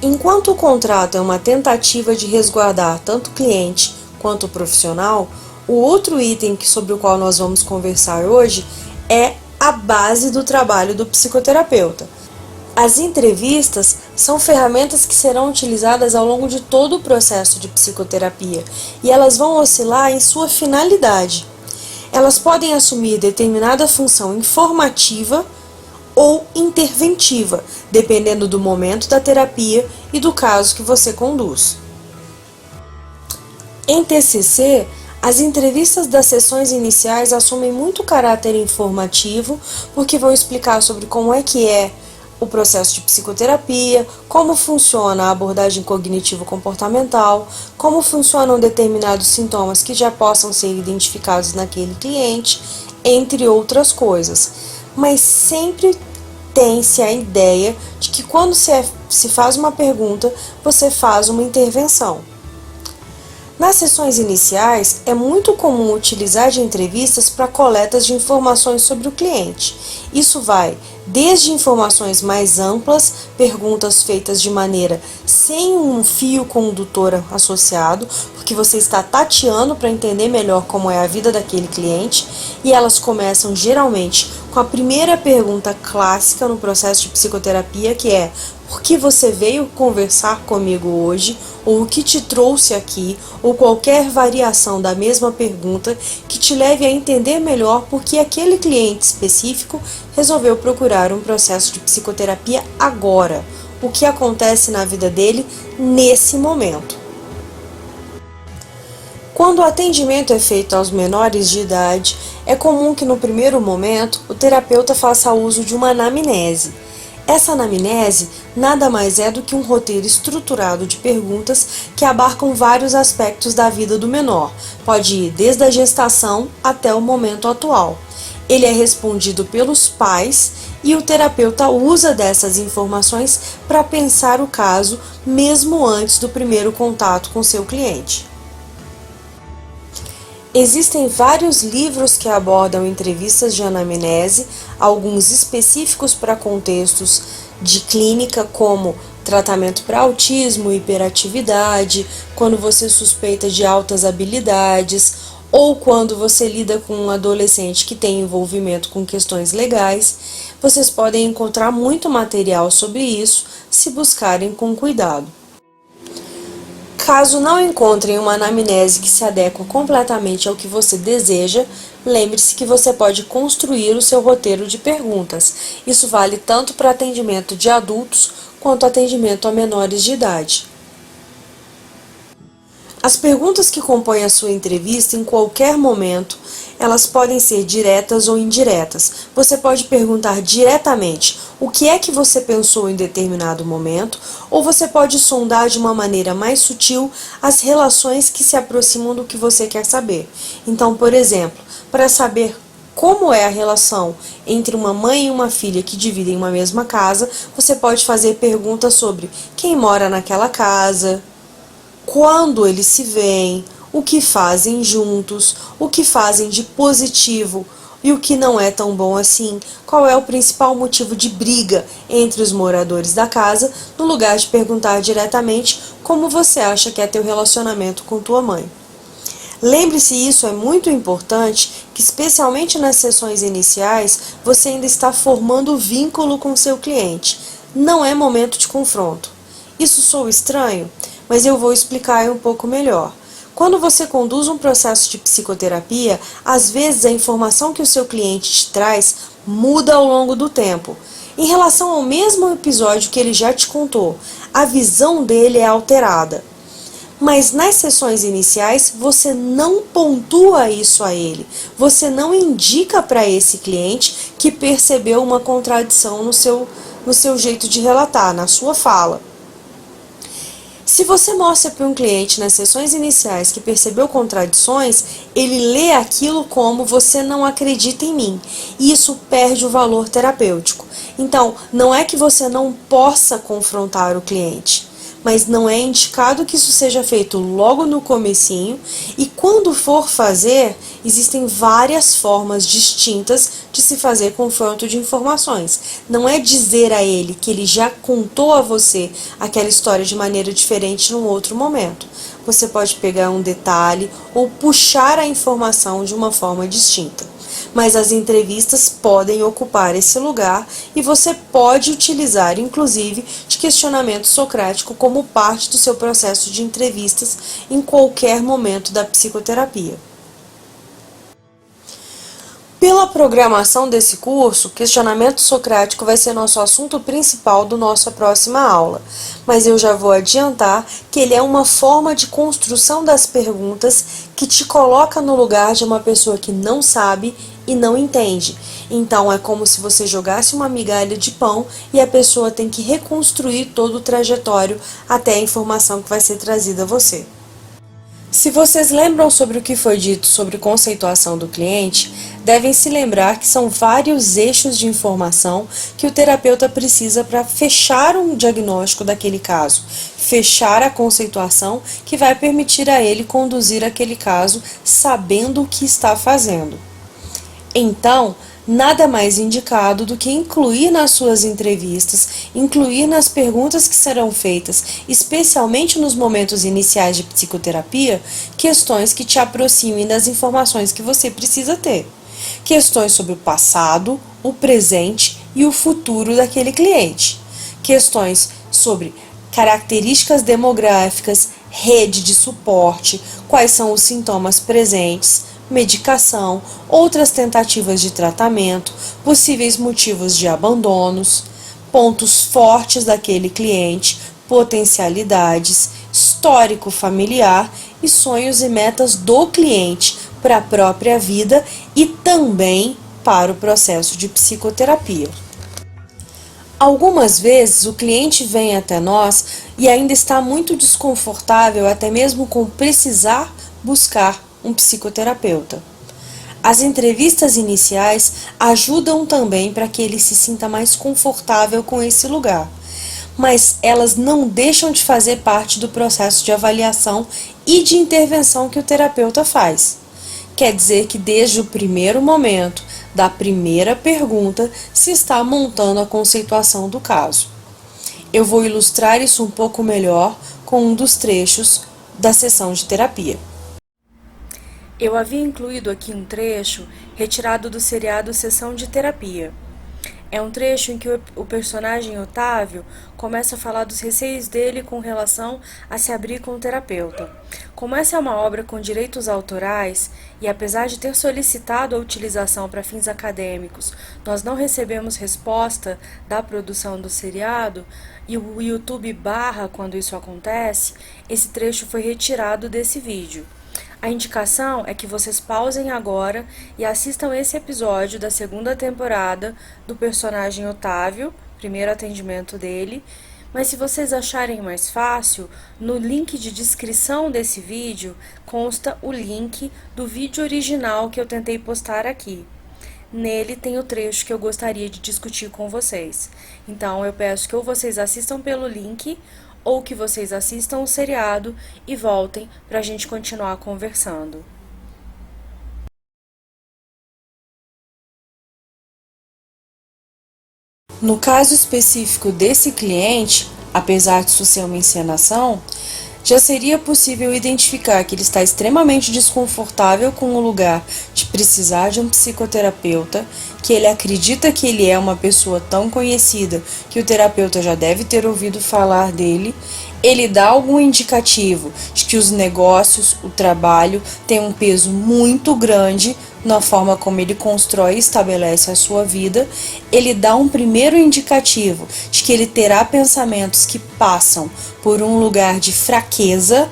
Enquanto o contrato é uma tentativa de resguardar tanto o cliente quanto o profissional, o outro item sobre o qual nós vamos conversar hoje é a base do trabalho do psicoterapeuta. As entrevistas são ferramentas que serão utilizadas ao longo de todo o processo de psicoterapia e elas vão oscilar em sua finalidade. Elas podem assumir determinada função informativa ou interventiva, dependendo do momento da terapia e do caso que você conduz. Em TCC, as entrevistas das sessões iniciais assumem muito caráter informativo, porque vão explicar sobre como é que é o processo de psicoterapia, como funciona a abordagem cognitivo-comportamental, como funcionam determinados sintomas que já possam ser identificados naquele cliente, entre outras coisas. Mas sempre tem-se a ideia de que quando se faz uma pergunta, você faz uma intervenção. Nas sessões iniciais, é muito comum utilizar de entrevistas para coletas de informações sobre o cliente. Isso vai desde informações mais amplas, perguntas feitas de maneira sem um fio condutor associado, porque você está tateando para entender melhor como é a vida daquele cliente, e elas começam geralmente com a primeira pergunta clássica no processo de psicoterapia, que é: por que você veio conversar comigo hoje? Ou o que te trouxe aqui? Ou qualquer variação da mesma pergunta que te leve a entender melhor por que aquele cliente específico resolveu procurar um processo de psicoterapia agora. O que acontece na vida dele nesse momento. Quando o atendimento é feito aos menores de idade, é comum que no primeiro momento o terapeuta faça uso de uma anamnese. Essa anamnese nada mais é do que um roteiro estruturado de perguntas que abarcam vários aspectos da vida do menor, pode ir desde a gestação até o momento atual. Ele é respondido pelos pais e o terapeuta usa dessas informações para pensar o caso mesmo antes do primeiro contato com seu cliente. Existem vários livros que abordam entrevistas de anamnese, alguns específicos para contextos de clínica, como tratamento para autismo, hiperatividade, quando você suspeita de altas habilidades, ou quando você lida com um adolescente que tem envolvimento com questões legais. Vocês podem encontrar muito material sobre isso se buscarem com cuidado. Caso não encontrem uma anamnese que se adequa completamente ao que você deseja, lembre-se que você pode construir o seu roteiro de perguntas. Isso vale tanto para atendimento de adultos quanto atendimento a menores de idade. As perguntas que compõem a sua entrevista, em qualquer momento, elas podem ser diretas ou indiretas. Você pode perguntar diretamente o que é que você pensou em determinado momento, ou você pode sondar de uma maneira mais sutil as relações que se aproximam do que você quer saber. Então, por exemplo, para saber como é a relação entre uma mãe e uma filha que dividem uma mesma casa, você pode fazer perguntas sobre quem mora naquela casa, quando eles se veem, o que fazem juntos, o que fazem de positivo e o que não é tão bom assim, qual é o principal motivo de briga entre os moradores da casa, no lugar de perguntar diretamente como você acha que é teu relacionamento com tua mãe. Lembre-se, isso é muito importante, que especialmente nas sessões iniciais, você ainda está formando o vínculo com seu cliente. Não é momento de confronto. Isso soa estranho? Mas eu vou explicar um pouco melhor. Quando você conduz um processo de psicoterapia, às vezes a informação que o seu cliente te traz muda ao longo do tempo. Em relação ao mesmo episódio que ele já te contou, a visão dele é alterada. Mas nas sessões iniciais, você não pontua isso a ele. Você não indica para esse cliente que percebeu uma contradição no seu jeito de relatar, na sua fala. Se você mostra para um cliente nas sessões iniciais que percebeu contradições, ele lê aquilo como você não acredita em mim, e isso perde o valor terapêutico. Então, não é que você não possa confrontar o cliente, mas não é indicado que isso seja feito logo no comecinho, e quando for fazer, existem várias formas distintas de se fazer confronto de informações. Não é dizer a ele que ele já contou a você aquela história de maneira diferente num outro momento. Você pode pegar um detalhe ou puxar a informação de uma forma distinta. Mas as entrevistas podem ocupar esse lugar e você pode utilizar, inclusive, de questionamento socrático como parte do seu processo de entrevistas em qualquer momento da psicoterapia. Pela programação desse curso, questionamento socrático vai ser nosso assunto principal da nossa próxima aula, mas eu já vou adiantar que ele é uma forma de construção das perguntas que te coloca no lugar de uma pessoa que não sabe e não entende. Então é como se você jogasse uma migalha de pão e a pessoa tem que reconstruir todo o trajetório até a informação que vai ser trazida a você. Se vocês lembram sobre o que foi dito sobre conceituação do cliente, devem se lembrar que são vários eixos de informação que o terapeuta precisa para fechar um diagnóstico daquele caso, fechar a conceituação que vai permitir a ele conduzir aquele caso sabendo o que está fazendo. Então, nada mais indicado do que incluir nas suas entrevistas, incluir nas perguntas que serão feitas, especialmente nos momentos iniciais de psicoterapia, questões que te aproximem das informações que você precisa ter. Questões sobre o passado, o presente e o futuro daquele cliente. Questões sobre características demográficas, rede de suporte, quais são os sintomas presentes, medicação, outras tentativas de tratamento, possíveis motivos de abandonos, pontos fortes daquele cliente, potencialidades, histórico familiar e sonhos e metas do cliente para a própria vida e também para o processo de psicoterapia. Algumas vezes o cliente vem até nós e ainda está muito desconfortável, até mesmo com precisar buscar um psicoterapeuta. As entrevistas iniciais ajudam também para que ele se sinta mais confortável com esse lugar, mas elas não deixam de fazer parte do processo de avaliação e de intervenção que o terapeuta faz. Quer dizer que desde o primeiro momento, da primeira pergunta, se está montando a conceituação do caso. Eu vou ilustrar isso um pouco melhor com um dos trechos da sessão de terapia. Eu havia incluído aqui um trecho retirado do seriado Sessão de Terapia. É um trecho em que o personagem Otávio começa a falar dos receios dele com relação a se abrir com o terapeuta. Como essa é uma obra com direitos autorais, e apesar de ter solicitado a utilização para fins acadêmicos, nós não recebemos resposta da produção do seriado, e o YouTube barra quando isso acontece, esse trecho foi retirado desse vídeo. A indicação é que vocês pausem agora e assistam esse episódio da segunda temporada do personagem Otávio, primeiro atendimento dele, mas se vocês acharem mais fácil, no link de descrição desse vídeo consta o link do vídeo original que eu tentei postar aqui. Nele tem o trecho que eu gostaria de discutir com vocês. Então eu peço que ou vocês assistam pelo link ou que vocês assistam o seriado e voltem para a gente continuar conversando. No caso específico desse cliente, apesar disso ser uma encenação, já seria possível identificar que ele está extremamente desconfortável com o lugar de precisar de um psicoterapeuta, que ele acredita que ele é uma pessoa tão conhecida que o terapeuta já deve ter ouvido falar dele. Ele dá algum indicativo de que os negócios, o trabalho, têm um peso muito grande na forma como ele constrói e estabelece a sua vida. Ele dá um primeiro indicativo de que ele terá pensamentos que passam por um lugar de fraqueza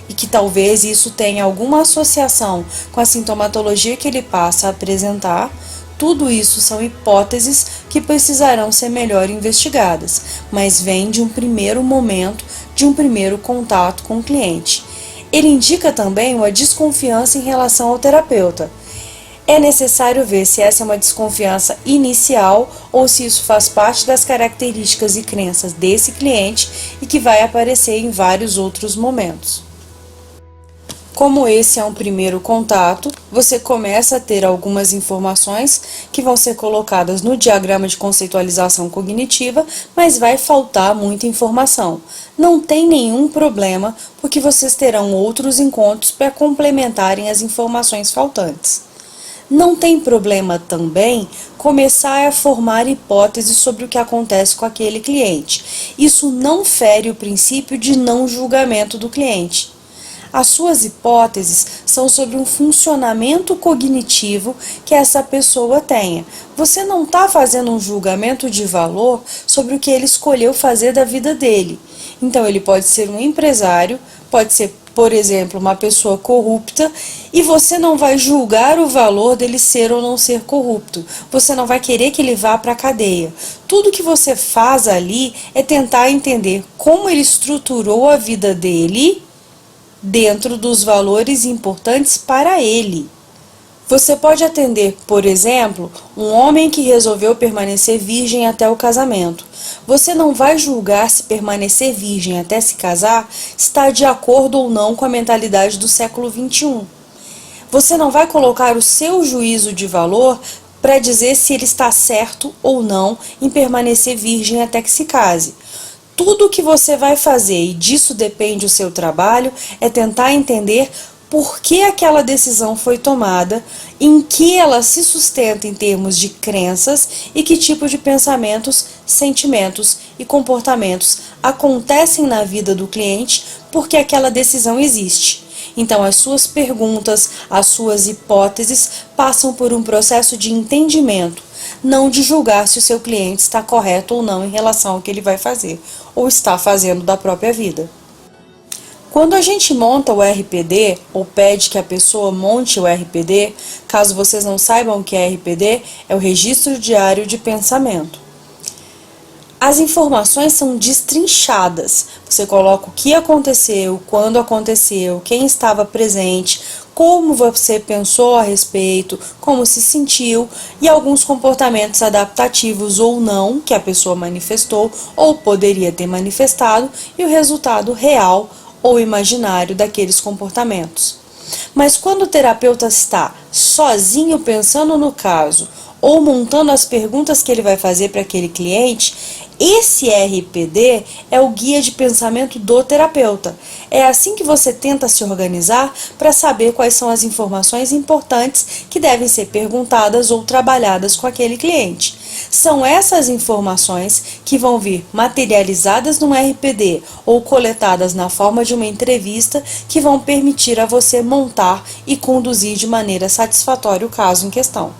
e que talvez isso tenha alguma associação com a sintomatologia que ele passa a apresentar. Tudo isso são hipóteses que precisarão ser melhor investigadas, mas vem de um primeiro momento, de um primeiro contato com o cliente. Ele indica também uma desconfiança em relação ao terapeuta. É necessário ver se essa é uma desconfiança inicial ou se isso faz parte das características e crenças desse cliente e que vai aparecer em vários outros momentos. Como esse é um primeiro contato, você começa a ter algumas informações que vão ser colocadas no diagrama de conceitualização cognitiva, mas vai faltar muita informação. Não tem nenhum problema, porque vocês terão outros encontros para complementarem as informações faltantes. Não tem problema também começar a formar hipóteses sobre o que acontece com aquele cliente. Isso não fere o princípio de não julgamento do cliente. As suas hipóteses são sobre um funcionamento cognitivo que essa pessoa tenha. Você não está fazendo um julgamento de valor sobre o que ele escolheu fazer da vida dele. Então, ele pode ser um empresário, pode ser, por exemplo, uma pessoa corrupta, e você não vai julgar o valor dele ser ou não ser corrupto. Você não vai querer que ele vá para a cadeia. Tudo que você faz ali é tentar entender como ele estruturou a vida dele dentro dos valores importantes para ele. Você pode atender, por exemplo, um homem que resolveu permanecer virgem até o casamento. Você não vai julgar se permanecer virgem até se casar está de acordo ou não com a mentalidade do século XXI. Você não vai colocar o seu juízo de valor para dizer se ele está certo ou não em permanecer virgem até que se case. Tudo o que você vai fazer, e disso depende o seu trabalho, é tentar entender por que aquela decisão foi tomada, em que ela se sustenta em termos de crenças e que tipo de pensamentos, sentimentos e comportamentos acontecem na vida do cliente porque aquela decisão existe. Então, as suas perguntas, as suas hipóteses passam por um processo de entendimento, não de julgar se o seu cliente está correto ou não em relação ao que ele vai fazer, ou está fazendo da própria vida. Quando a gente monta o RPD, ou pede que a pessoa monte o RPD, caso vocês não saibam o que é RPD, é o Registro Diário de Pensamento. As informações são destrinchadas. Você coloca o que aconteceu, quando aconteceu, quem estava presente, como você pensou a respeito, como se sentiu e alguns comportamentos adaptativos ou não que a pessoa manifestou ou poderia ter manifestado e o resultado real ou imaginário daqueles comportamentos. Mas quando o terapeuta está sozinho pensando no caso ou montando as perguntas que ele vai fazer para aquele cliente, esse RPD é o guia de pensamento do terapeuta. É assim que você tenta se organizar para saber quais são as informações importantes que devem ser perguntadas ou trabalhadas com aquele cliente. São essas informações que vão vir materializadas no RPD ou coletadas na forma de uma entrevista que vão permitir a você montar e conduzir de maneira satisfatória o caso em questão.